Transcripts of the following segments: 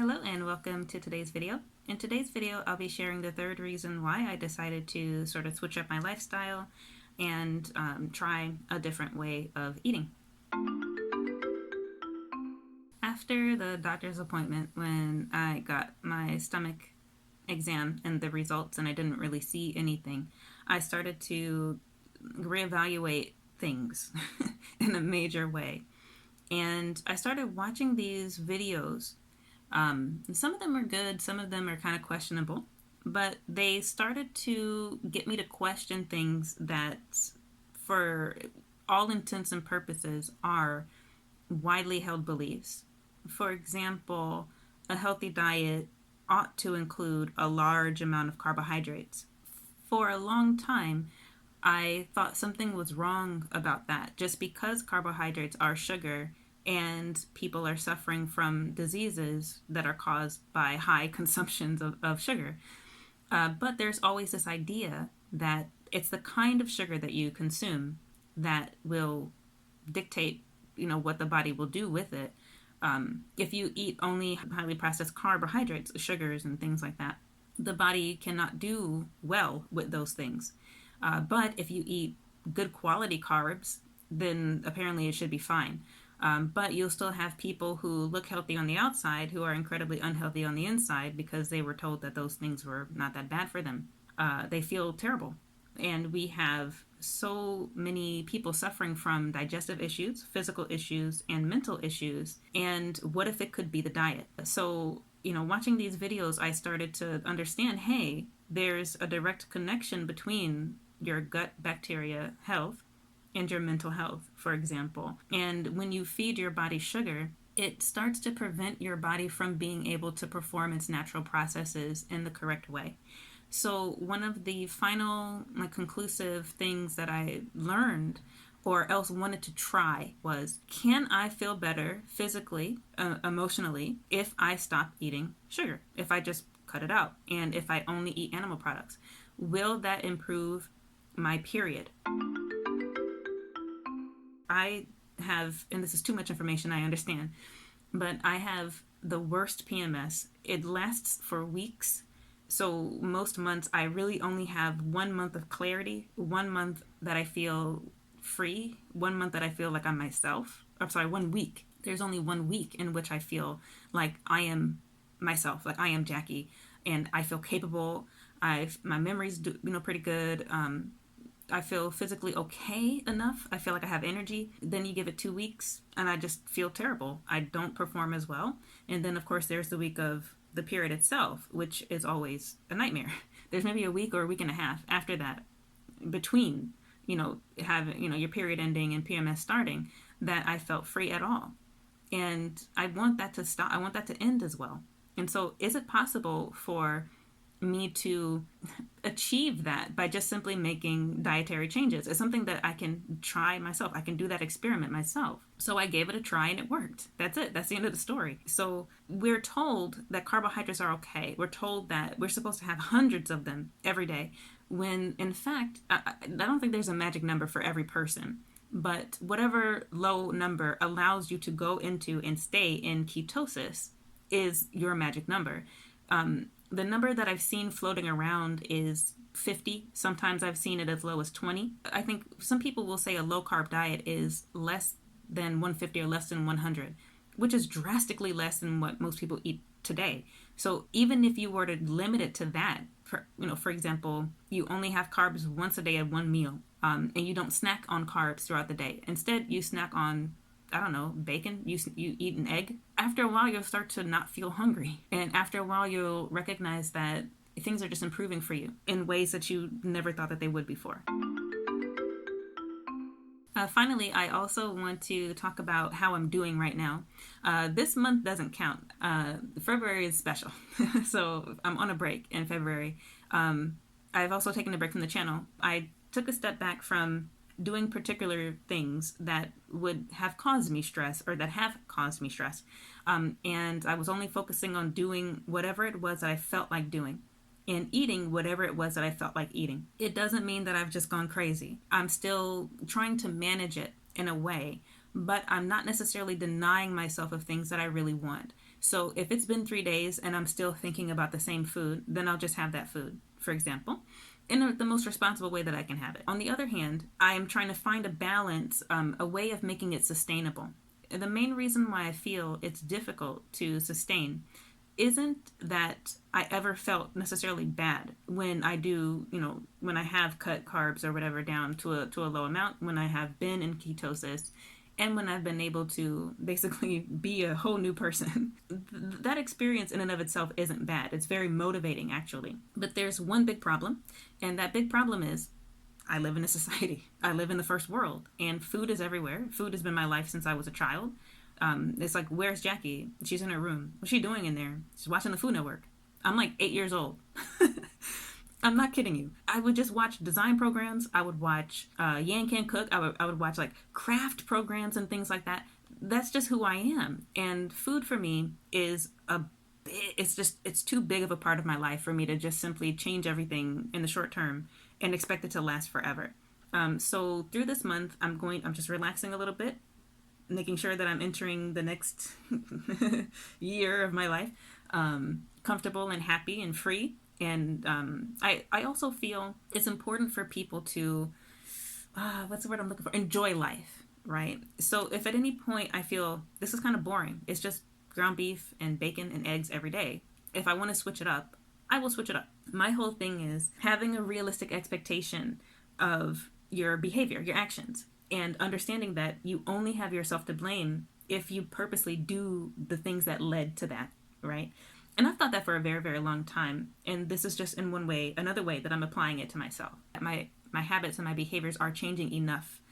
Hello and welcome to today's video. In today's video, I'll be sharing the third reason why I decided to sort of switch up my lifestyle and try a different way of eating. After the doctor's appointment, when I got my stomach exam and the results and I didn't really see anything, I started to reevaluate things in a major way. And I started watching these videos. Some of them are good, some of them are kind of questionable, but they started to get me to question things that, for all intents and purposes, are widely held beliefs. For example, a healthy diet ought to include a large amount of carbohydrates. For a long time, I thought something was wrong about that. Just because carbohydrates are sugar and people are suffering from diseases that are caused by high consumptions of sugar. But there's always this idea that it's the kind of sugar that you consume that will dictate, what the body will do with it. If you eat only highly processed carbohydrates, sugars, and things like that, the body cannot do well with those things. But if you eat good quality carbs, then apparently it should be fine. But you'll still have people who look healthy on the outside who are incredibly unhealthy on the inside because they were told that those things were not that bad for them. They feel terrible. And we have so many people suffering from digestive issues, physical issues, and mental issues. And what if it could be the diet? So, watching these videos, I started to understand, hey, there's a direct connection between your gut bacteria health and your mental health, for example. And when you feed your body sugar, it starts to prevent your body from being able to perform its natural processes in the correct way. So one of the final conclusive things that I learned or else wanted to try was, can I feel better physically, emotionally, if I stop eating sugar, if I just cut it out, and if I only eat animal products? Will that improve my period? I have, and this is too much information, I understand, but I have the worst PMS. It lasts for weeks. So most months I really only have 1 month of clarity, 1 month that I feel free, 1 month that I feel like I'm myself. I'm sorry, 1 week. There's only 1 week in which I feel like I am myself, like I am Jackie, and I feel capable. My memories do, pretty good. I feel physically okay enough. I feel like I have energy. Then you give it 2 weeks and I just feel terrible. I don't perform as well. And then of course there's the week of the period itself, which is always a nightmare. There's maybe a week or a week and a half after that, between, having, your period ending and PMS starting, that I felt free at all. And I want that to stop. I want that to end as well. And so is it possible for me to achieve that by just simply making dietary changes? It's something that I can try myself. I can do that experiment myself. So I gave it a try and it worked. That's it. That's the end of the story. So we're told that carbohydrates are okay. We're told that we're supposed to have hundreds of them every day, when in fact, I don't think there's a magic number for every person. But whatever low number allows you to go into and stay in ketosis is your magic number. The number that I've seen floating around is 50. Sometimes I've seen it as low as 20. I think some people will say a low carb diet is less than 150 or less than 100, which is drastically less than what most people eat today. So even if you were to limit it to that, for example, you only have carbs once a day at one meal, and you don't snack on carbs throughout the day. Instead, you snack on, bacon, you eat an egg. After a while, you'll start to not feel hungry. And after a while, you'll recognize that things are just improving for you in ways that you never thought that they would before. Finally, I also want to talk about how I'm doing right now. This month doesn't count. February is special. So I'm on a break in February. I've also taken a break from the channel. I took a step back from doing particular things that would have caused me stress, or that have caused me stress. And I was only focusing on doing whatever it was that I felt like doing, and eating whatever it was that I felt like eating. It doesn't mean that I've just gone crazy. I'm still trying to manage it in a way, but I'm not necessarily denying myself of things that I really want. So if it's been 3 days and I'm still thinking about the same food, then I'll just have that food, for example, in the most responsible way that I can have it. On the other hand, I am trying to find a balance, a way of making it sustainable. The main reason why I feel it's difficult to sustain isn't that I ever felt necessarily bad when I do, when I have cut carbs or whatever down to a low amount, when I have been in ketosis, and when I've been able to basically be a whole new person. That experience in and of itself isn't bad. It's very motivating, actually. But there's one big problem, and that big problem is I live in a society. I live in the first world, and food is everywhere. Food has been my life since I was a child. It's like, where's Jackie? She's in her room. What's she doing in there? She's watching the Food Network. I'm like 8 years old. I'm not kidding you. I would just watch design programs. I would watch Yan Can Cook. I would watch like craft programs and things like that. That's just who I am. And food for me is it's too big of a part of my life for me to just simply change everything in the short term and expect it to last forever. So through this month, I'm just relaxing a little bit, making sure that I'm entering the next year of my life comfortable and happy and free. And I also feel it's important for people to, what's the word I'm looking for? Enjoy life, right? So if at any point I feel this is kind of boring, it's just ground beef and bacon and eggs every day. If I want to switch it up, I will switch it up. My whole thing is having a realistic expectation of your behavior, your actions, and understanding that you only have yourself to blame if you purposely do the things that led to that, right? And I've thought that for a very, very long time. And this is just in one way, another way that I'm applying it to myself. My habits and my behaviors are changing enough.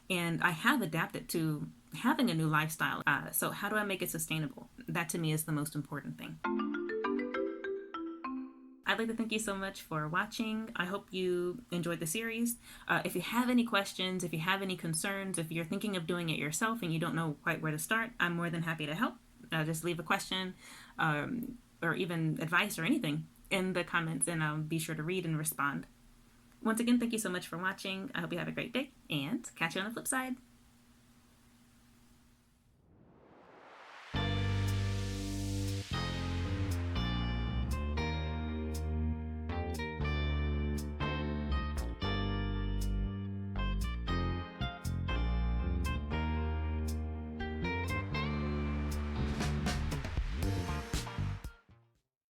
And I have adapted to having a new lifestyle. So how do I make it sustainable? That to me is the most important thing. I'd like to thank you so much for watching. I hope you enjoyed the series. If you have any questions, if you have any concerns, if you're thinking of doing it yourself and you don't know quite where to start, I'm more than happy to help. Just leave a question or even advice or anything in the comments, and I'll be sure to read and respond. Once again, thank you so much for watching. I hope you have a great day, and catch you on the flip side.